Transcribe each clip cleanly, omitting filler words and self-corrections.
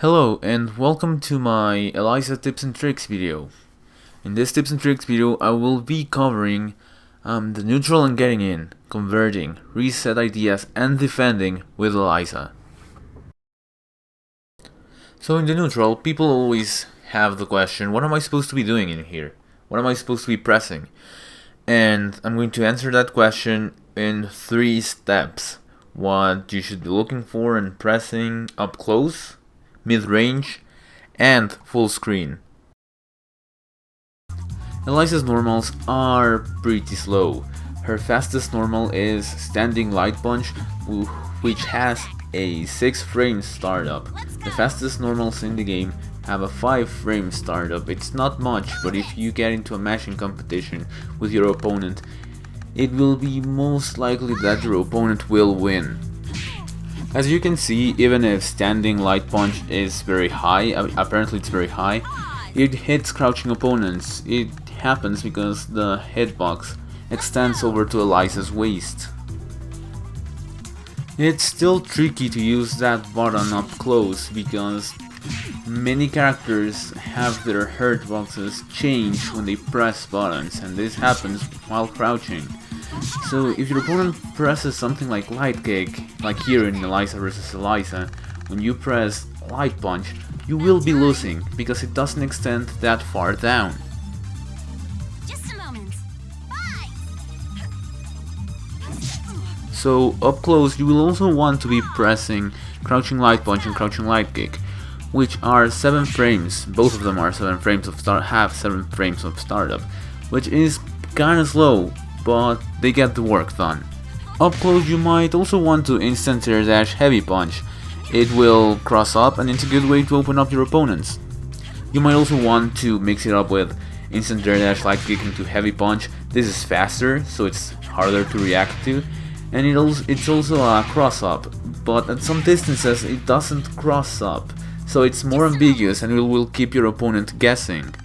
Hello and welcome to my Eliza tips and tricks video. In this tips and tricks video I will be covering the neutral and getting in, converting, reset ideas and defending with Eliza. So in the neutral, people always have the question, what am I supposed to be doing in here? What am I supposed to be pressing? And I'm going to answer that question in 3 steps. What you should be looking for and pressing up close, mid-range, and full screen. Eliza's normals are pretty slow. Her fastest normal is Standing Light Punch, which has a 6 frame startup. The fastest normals in the game have a 5 frame startup. It's not much, but if you get into a matching competition with your opponent, it will be most likely that your opponent will win. As you can see, even if Standing Light Punch is very high, apparently it's very high, it hits crouching opponents. It happens because the hitbox extends over to Eliza's waist. It's still tricky to use that button up close because many characters have their hurtboxes change when they press buttons, and this happens while crouching. So if your opponent presses something like Light Kick, like here in Eliza vs Eliza, when you press Light Punch, you will be losing because it doesn't extend that far down. Just a moment. So up close you will also want to be pressing Crouching Light Punch and Crouching Light Kick, which are 7 frames. Both of them are 7 frames of have 7 frames of startup, which is kinda slow, but they get the work done. Up close you might also want to instant air dash heavy punch. It will cross up and it's a good way to open up your opponents. You might also want to mix it up with instant air dash light kick into heavy punch. This is faster, so it's harder to react to, and it's also a cross up, but at some distances it doesn't cross up, so it's more ambiguous and it will keep your opponent guessing.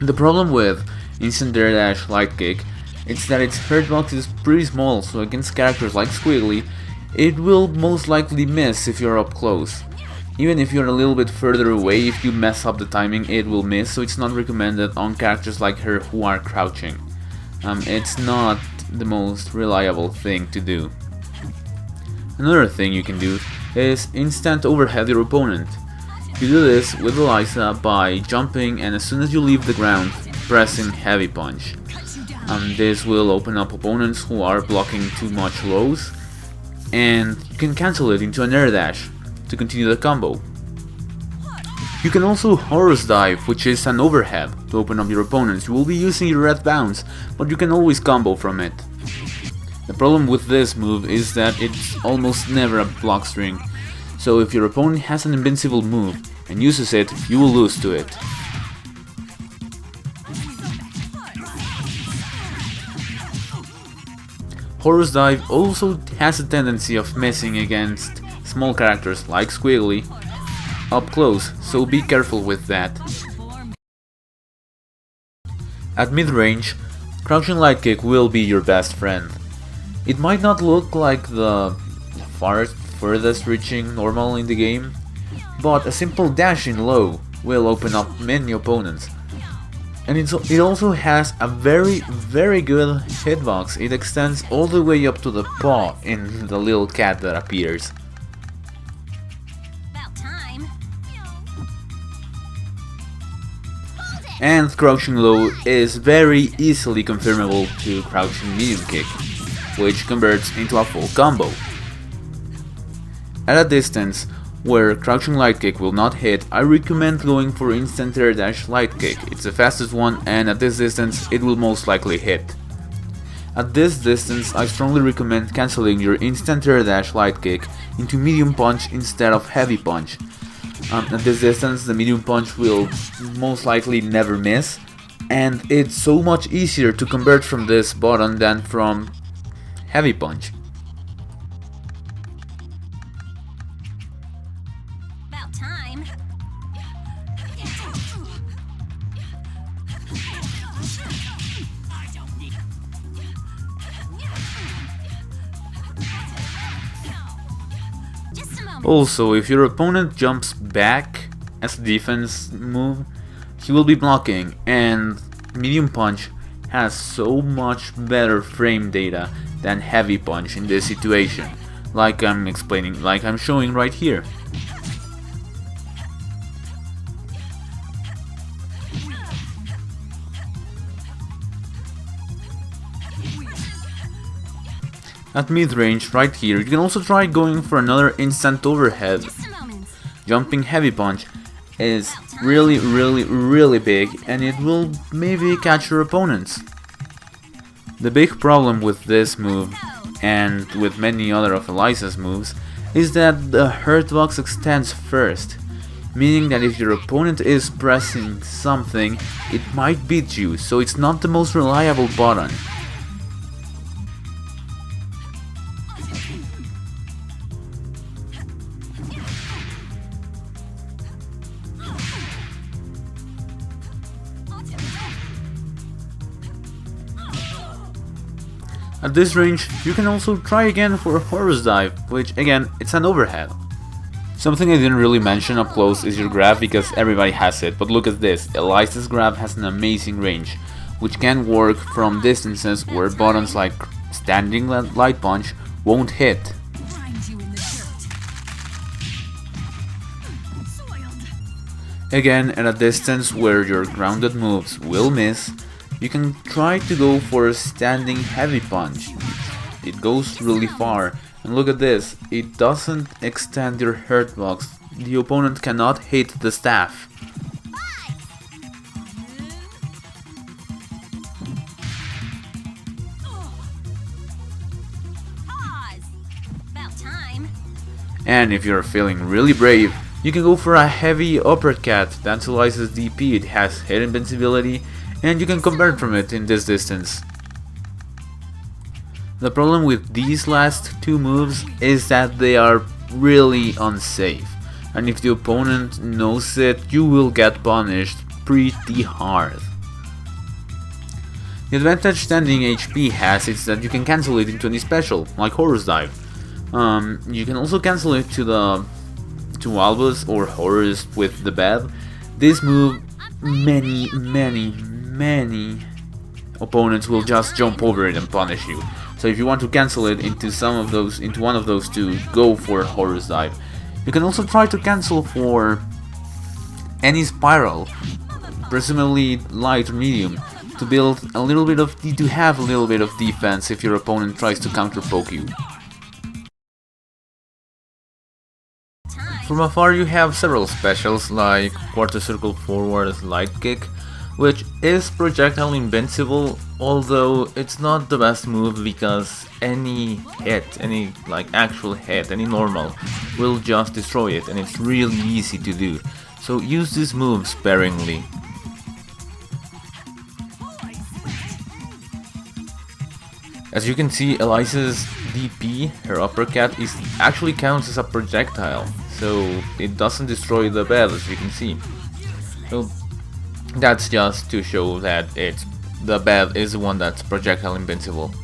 The problem with instant air dash light kick is that its hurtbox is pretty small, so against characters like Squiggly, it will most likely miss if you're up close. Even if you're a little bit further away, if you mess up the timing, it will miss, so it's not recommended on characters like her who are crouching. It's not the most reliable thing to do. Another thing you can do is instant overhead your opponent. You do this with Eliza by jumping and as soon as you leave the ground, pressing heavy punch. This will open up opponents who are blocking too much lows, and you can cancel it into an air dash to continue the combo. You can also horse dive, which is an overhead to open up your opponents. You will be using your red bounce, but you can always combo from it. The problem with this move is that it's almost never a block string, so if your opponent has an invincible move and uses it, you will lose to it. Horus Dive also has a tendency of missing against small characters like Squiggly up close, so be careful with that. At mid-range, Crouching Light Kick will be your best friend. It might not look like the furthest reaching normal in the game, but a simple dash in low will open up many opponents. And it also has a very good hitbox. It extends all the way up to the paw in the little cat that appears. About time. And Crouching Low is very easily confirmable to Crouching Medium Kick, which converts into a full combo. At a distance where Crouching Light Kick will not hit, I recommend going for Instant Air Dash Light Kick. It's the fastest one and at this distance it will most likely hit. At this distance I strongly recommend cancelling your Instant Air Dash Light Kick into Medium Punch instead of Heavy Punch. At this distance the Medium Punch will most likely never miss, and it's so much easier to convert from this button than from Heavy Punch. About time. Just a moment. Also, if your opponent jumps back as a defense move, he will be blocking, and medium punch has so much better frame data than heavy punch in this situation, like I'm explaining, like I'm showing right here. At mid-range, right here, you can also try going for another instant overhead. Jumping heavy punch is really big, and it will maybe catch your opponents. The big problem with this move, and with many other of Eliza's moves, is that the hurt box extends first, meaning that if your opponent is pressing something, it might beat you, so it's not the most reliable button. At this range, you can also try again for a horse dive, which again, it's an overhead. Something I didn't really mention up close is your grab, because everybody has it, but look at this, Eliza's grab has an amazing range, which can work from distances where buttons like standing light punch won't hit. Again, at a distance where your grounded moves will miss, you can try to go for a standing heavy punch. It goes really far, and look at this, it doesn't extend your hurt box. The opponent cannot hit the staff. And if you're feeling really brave, you can go for a heavy uppercut that utilises DP. It has hit invincibility, and you can convert from it in this distance. The problem with these last two moves is that they are really unsafe, and if the opponent knows it, you will get punished pretty hard. The advantage standing HP has is that you can cancel it into any special, like Horus Dive. You can also cancel it to Albus or Horus with the bed. This move, many opponents will just jump over it and punish you. So if you want to cancel it into one of those two, go for Horus Dive. You can also try to cancel for any spiral, presumably light or medium, to have a little bit of defense if your opponent tries to counter poke you. From afar you have several specials like quarter circle forward light kick, which is projectile invincible, although it's not the best move because any hit, any actual hit, any normal, will just destroy it, and it's really easy to do. So use this move sparingly. As you can see, Eliza's DP, her uppercut, actually counts as a projectile, so it doesn't destroy the bed, as you can see. So that's just to show that the bed is the one that's projectile invincible.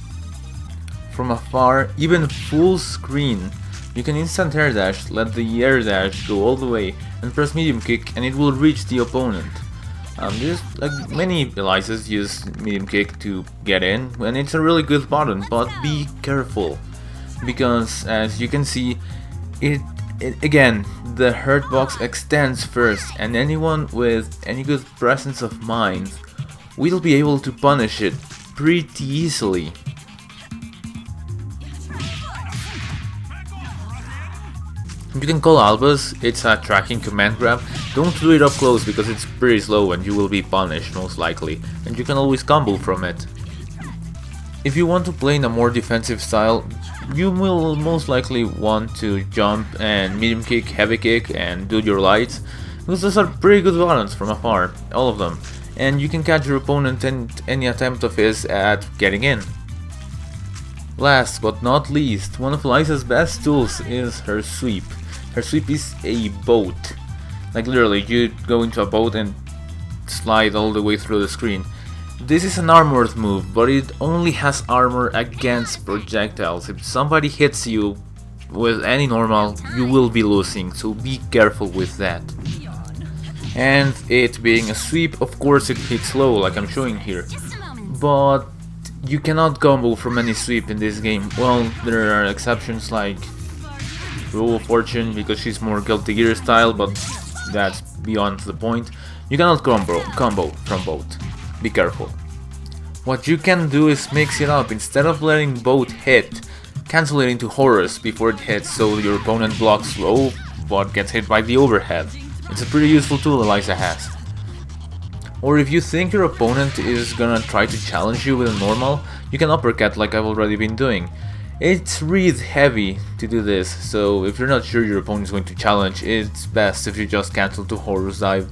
From afar, even full screen, you can instant air dash, let the air dash go all the way, and press medium kick, and it will reach the opponent. Many Elizas use medium kick to get in, and it's a really good button, but be careful, because as you can see, again, the hurt box extends first, and anyone with any good presence of mind will be able to punish it pretty easily. You can call Albus, it's a tracking command grab. Don't do it up close because it's pretty slow and you will be punished most likely, and you can always combo from it. If you want to play in a more defensive style, you will most likely want to jump and medium kick, heavy kick, and do your lights, because those are pretty good buttons from afar, all of them, and you can catch your opponent in any attempt of his at getting in. Last but not least, one of Eliza's best tools is her sweep. Her sweep is a boat. Like literally, you go into a boat and slide all the way through the screen. This is an armored move, but it only has armor against projectiles. If somebody hits you, with any normal, you will be losing, so be careful with that. And it being a sweep, of course it hits low, like I'm showing here. Just a moment. But you cannot combo from any sweep in this game. Well, there are exceptions like Roll of Fortune, because she's more Guilty Gear style, but that's beyond the point. You cannot combo from both. Be careful. What you can do is mix it up. Instead of letting both hit, cancel it into Horus before it hits, so your opponent blocks low but gets hit by the overhead. It's a pretty useful tool Eliza has. Or if you think your opponent is gonna try to challenge you with a normal, you can uppercut like I've already been doing. It's really heavy to do this, so if you're not sure your opponent is going to challenge, it's best if you just cancel to Horus dive.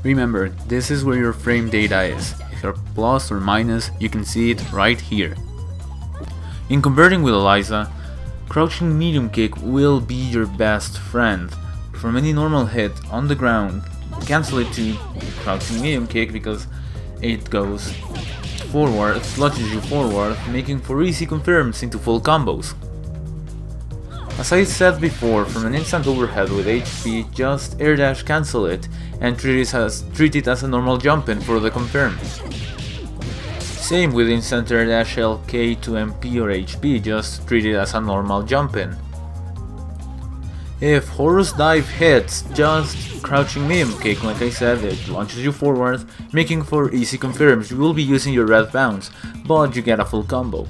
Remember, this is where your frame data is. If you're plus or minus, you can see it right here. In converting with Eliza, crouching medium kick will be your best friend. From any normal hit on the ground, cancel it to crouching medium kick because it goes forward, launches you forward, making for easy confirms into full combos. As I said before, from an instant overhead with HP, just air dash cancel it and treat it as a normal jump in for the confirm. Same with instant air dash LK to MP or HP, just treat it as a normal jump in. If Horus dive hits, just crouching medium kick, like I said, it launches you forward, making for easy confirms. You will be using your red bounce, but you get a full combo.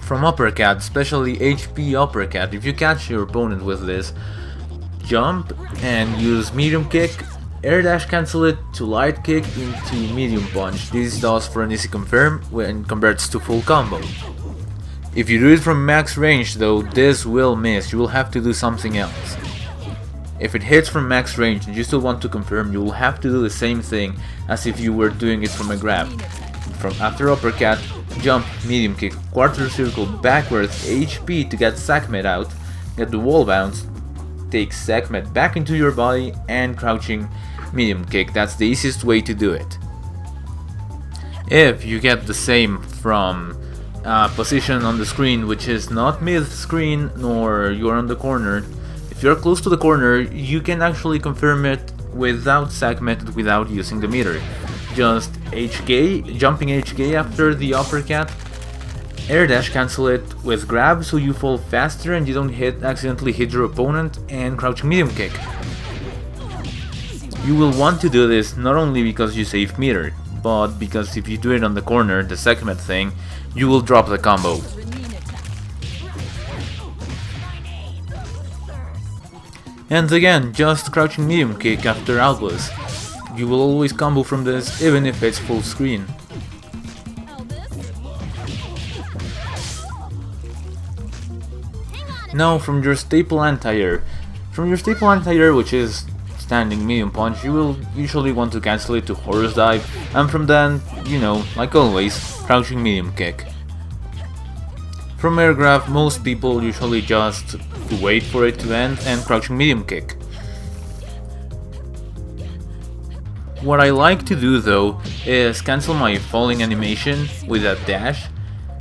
From uppercut, especially HP uppercut, if you catch your opponent with this, jump and use medium kick, air dash cancel it to light kick into medium punch. This does for an easy confirm when converts to full combo. If you do it from max range though, this will miss, you will have to do something else. If it hits from max range and you still want to confirm, you will have to do the same thing as if you were doing it from a grab. From after uppercut, jump, medium kick, quarter circle, backwards, HP to get Sakmet out, get the wall bounce, take Sakmet back into your body, and crouching medium kick. That's the easiest way to do it. If you get the same from position on the screen, which is not mid-screen nor you're on the corner, if you're close to the corner, you can actually confirm it without Sakmet, without using the meter. Just HK, jumping HK after the uppercut, air dash cancel it with grab so you fall faster and you don't accidentally hit your opponent, and crouching medium kick. You will want to do this not only because you save meter, but because if you do it on the corner, the Sakmet thing, you will drop the combo. And again, just crouching medium kick after Albus. You will always combo from this even if it's full screen. Now from your staple anti-air. From your staple anti-air, which is standing medium punch, you will usually want to cancel it to Horus dive, and from then, you know, like always, crouching medium kick. From air grab, most people usually just wait for it to end and crouching medium kick. What I like to do though is cancel my falling animation with a dash,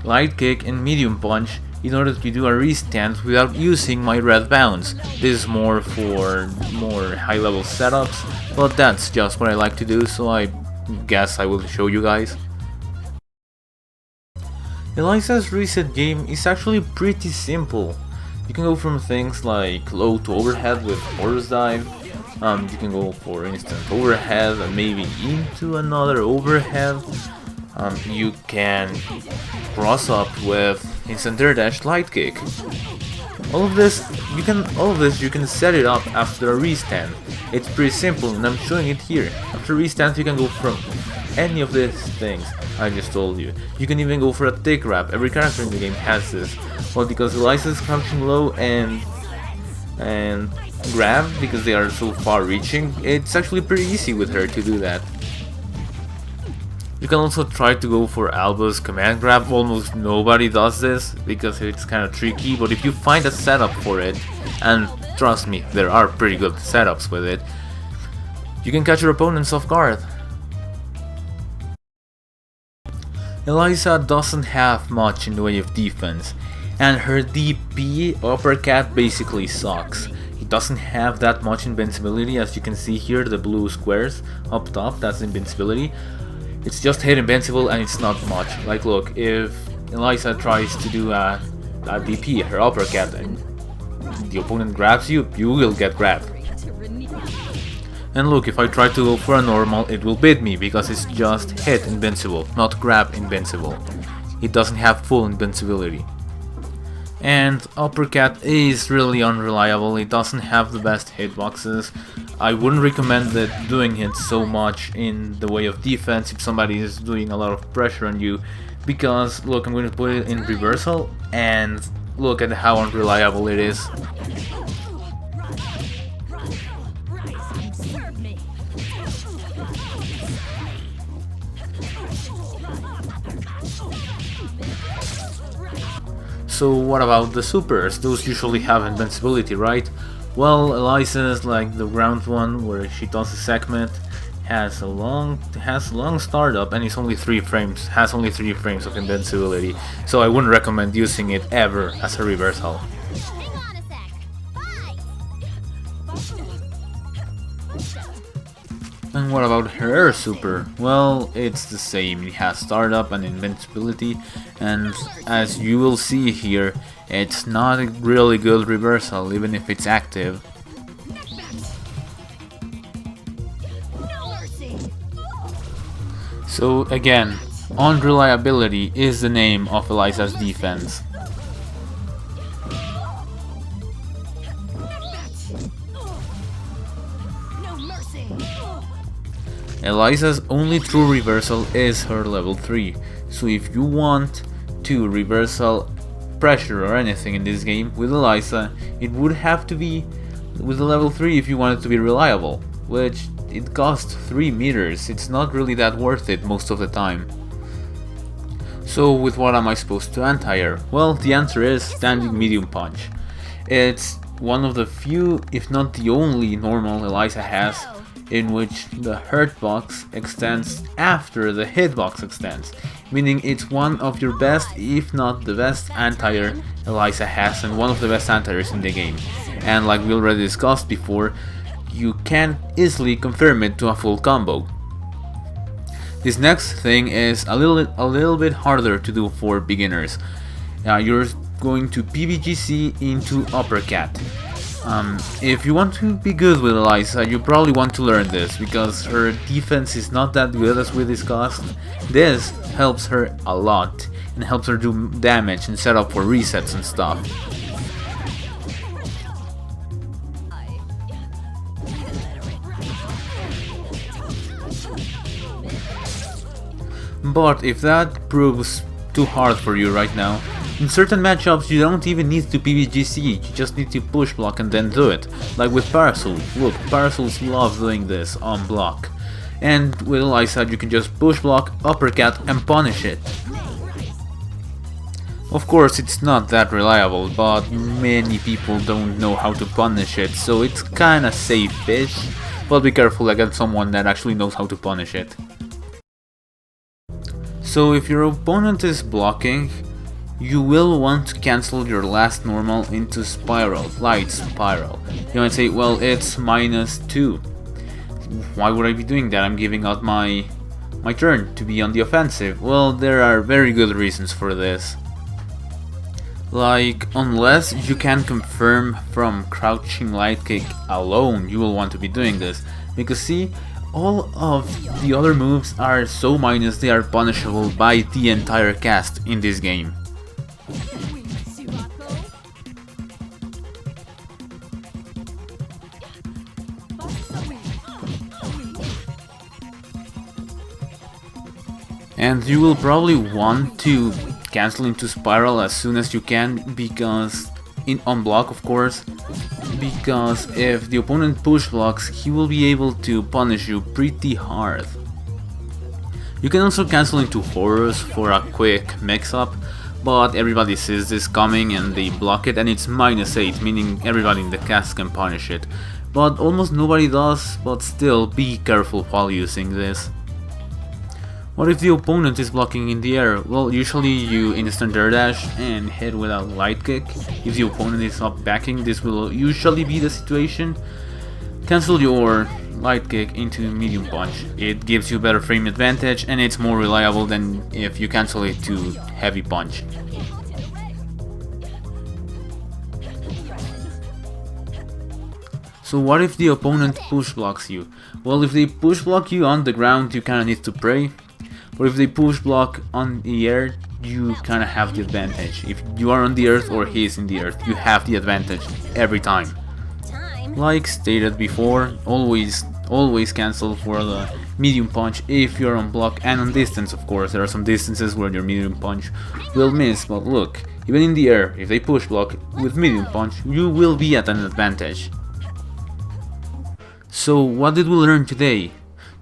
light kick and medium punch in order to do a restand without using my red bounce. This is more for more high level setups, but that's just what I like to do, so I guess I will show you guys. Eliza's reset game is actually pretty simple. You can go from things like low to overhead with Horus dive. You can go for instant overhead and maybe into another overhead. You can cross up with instant air dash light kick. All of this you can set it up after a restand. It's pretty simple and I'm showing it here. After restand you can go from any of these things I just told you. You can even go for a tick wrap. Every character in the game has this. Well, because Eliza is crouching low and grab, because they are so far reaching, it's actually pretty easy with her to do that. You can also try to go for Alba's command grab. Almost nobody does this because it's kind of tricky, but if you find a setup for it, and trust me, there are pretty good setups with it, you can catch your opponents off guard. Eliza doesn't have much in the way of defense, and her DP uppercut basically sucks. It doesn't have that much invincibility, as you can see here, the blue squares up top, that's invincibility. It's just hit invincible and it's not much. Like look, if Eliza tries to do a DP, her uppercut, and the opponent grabs you, you will get grabbed. And look, if I try to go for a normal, it will beat me because it's just hit invincible, not grab invincible. It doesn't have full invincibility. And uppercut is really unreliable, it doesn't have the best hitboxes. I wouldn't recommend doing it so much in the way of defense if somebody is doing a lot of pressure on you, because look, I'm going to put it in reversal and look at how unreliable it is. So what about the supers? Those usually have invincibility, right? Well, Eliza's, like the ground one where she does a segment, has long startup and it's only 3 frames, has only 3 frames of invincibility, so I wouldn't recommend using it ever as a reversal. Hang on a sec. Bye. And what about her super? Well, it's the same, it has startup and invincibility, and as you will see here, it's not a really good reversal even if it's active. So again, unreliability is the name of Eliza's defense. Eliza's only true reversal is her level 3, so if you want to reversal pressure or anything in this game with Eliza, it would have to be with the level 3 if you want it to be reliable, which it costs 3 meters, it's not really that worth it most of the time. So with what am I supposed to anti-air? Well, the answer is standing medium punch. It's one of the few, if not the only, normal Eliza has in which the hurt box extends after the hitbox extends, meaning it's one of your best, if not the best anti-air Eliza has, and one of the best anti-airs in the game. And like we already discussed before, you can easily confirm it to a full combo. This next thing is a little bit harder to do for beginners. You're going to PBGC into uppercut. If you want to be good with Eliza, you probably want to learn this, because her defense is not that good as we discussed. This helps her a lot, and helps her do damage and set up for resets and stuff. But if that proves too hard for you right now, in certain matchups you don't even need to PBGC, you just need to push block and then do it. Like with Parasol, look, Parasols love doing this on block. And with Eliza you can just push block, uppercut and punish it. Of course it's not that reliable, but many people don't know how to punish it, so it's kinda safe-ish, but be careful against someone that actually knows how to punish it. So if your opponent is blocking, you will want to cancel your last normal into spiral, light spiral. You might say, well, it's -2. Why would I be doing that? I'm giving out my turn to be on the offensive. Well, there are very good reasons for this. Like, unless you can confirm from crouching light kick alone, you will want to be doing this. Because see, all of the other moves are so minus they are punishable by the entire cast in this game. And you will probably want to cancel into spiral as soon as you can, because on block of course, because if the opponent push blocks, he will be able to punish you pretty hard. You can also cancel into Horus for a quick mix-up, but everybody sees this coming and they block it, and it's -8, meaning everybody in the cast can punish it. But almost nobody does, but still be careful while using this. What if the opponent is blocking in the air? Well, usually you instant air dash and hit with a light kick. If the opponent is up backing, this will usually be the situation. Cancel your light kick into medium punch. It gives you better frame advantage and it's more reliable than if you cancel it to heavy punch. So what if the opponent push blocks you? Well, if they push block you on the ground, you kinda need to pray. But if they push block on the air, you kinda have the advantage. If you are on the earth or he is in the earth, you have the advantage every time. Like stated before, always cancel for the medium punch if you're on block and on distance, of course. There are some distances where your medium punch will miss, but look, even in the air, if they push block with medium punch, you will be at an advantage. So what did we learn today?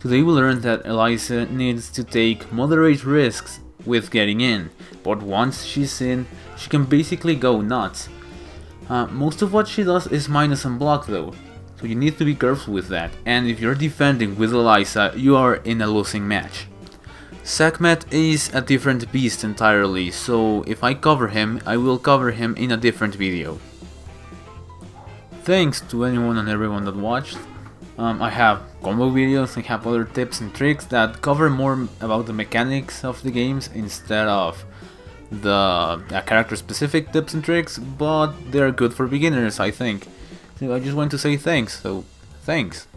Today we learned that Eliza needs to take moderate risks with getting in, but once she's in, she can basically go nuts. Most of what she does is minus and block though, so you need to be careful with that, and if you're defending with Eliza, you are in a losing match. Sekhmet is a different beast entirely, so if I cover him, I will cover him in a different video. Thanks to anyone and everyone that watched. I have combo videos, I have other tips and tricks that cover more about the mechanics of the games instead of the character specific tips and tricks, but they're good for beginners, I think. So I just want to say thanks, so thanks.